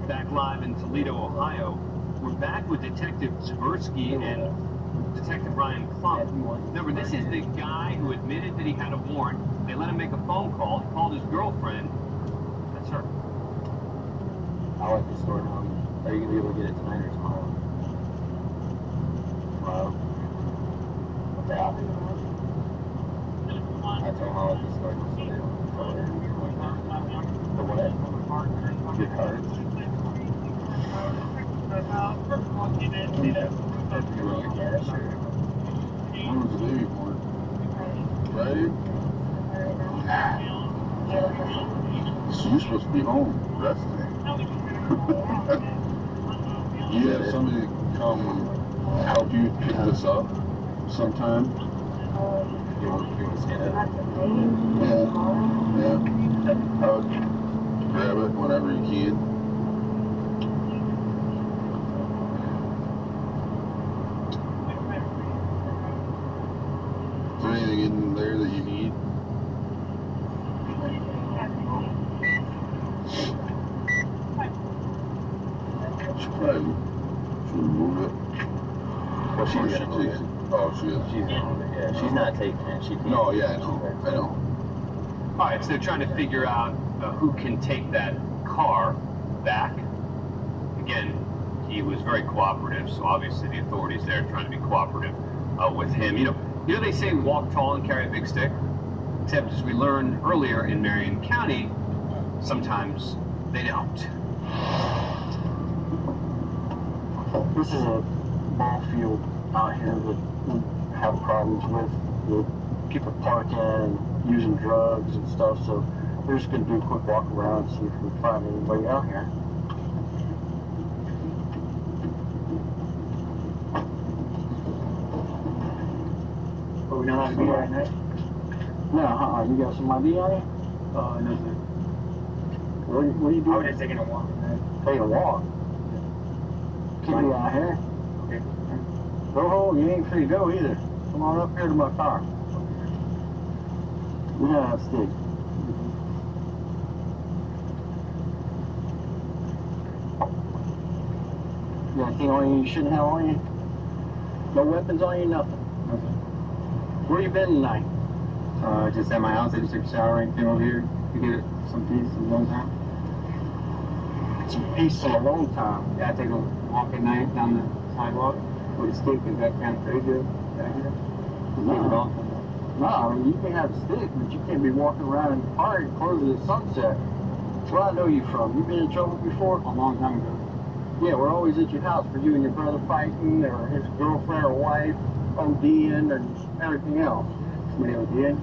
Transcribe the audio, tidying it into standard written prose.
Back live in Toledo, Ohio. We're back with Detective Tversky and Detective Brian Klump. Remember, this is the guy who admitted that he had a warrant. They let him make a phone call. He called his girlfriend. That's her. I like this story now. Are you going to be able to get it tonight or tomorrow? Tomorrow? Yeah. I told him I like this story so they don't tell her. The what? Your cards? You want your cash or? When was the baby born? Friday? So you're supposed to be home resting. You have somebody come help you pick this up sometime? You want to scan it? Yeah. I would grab it whenever you can. Is there anything in there that you need? Should probably remove it. Well, she's Or going to move takes it. it. Oh, she is. She's going to move it, yeah. She's not taking it. She can't. No, yeah, I know. All right, so they're trying to figure out who can take that car back. Again, he was very cooperative, so obviously the authorities there are trying to be cooperative with him. You know, they say walk tall and carry a big stick, except as we learned earlier in Marion County, sometimes they don't. This is a ball field out here that we have problems with people parking and using drugs and stuff, so we're just going to do a quick walk around and see if we can find anybody out here. Oh, we don't have to be right now? No, you got some ID on you? No, sir. What are you doing? I was just taking a walk. Taking a walk? Can't be out here. Okay. Go home, you ain't free to go either. Come on up here to my car. We don't have sticks. You got anything on you you shouldn't have on you? No weapons on you, nothing? Okay. Where you been tonight? Just at my house. I just took a shower and came over here to get some peace and alone time. Some peace and alone time? Yeah, I take a walk at night down the sidewalk with a stick. Is that kind of crazy? No, I mean, you can have a stick, but you can't be walking around in the park and closing at sunset. Where I know you from? You been in trouble before? A long time ago. Yeah, we're always at your house for you and your brother fighting, or his girlfriend or wife ODing, and everything else. Somebody ODing?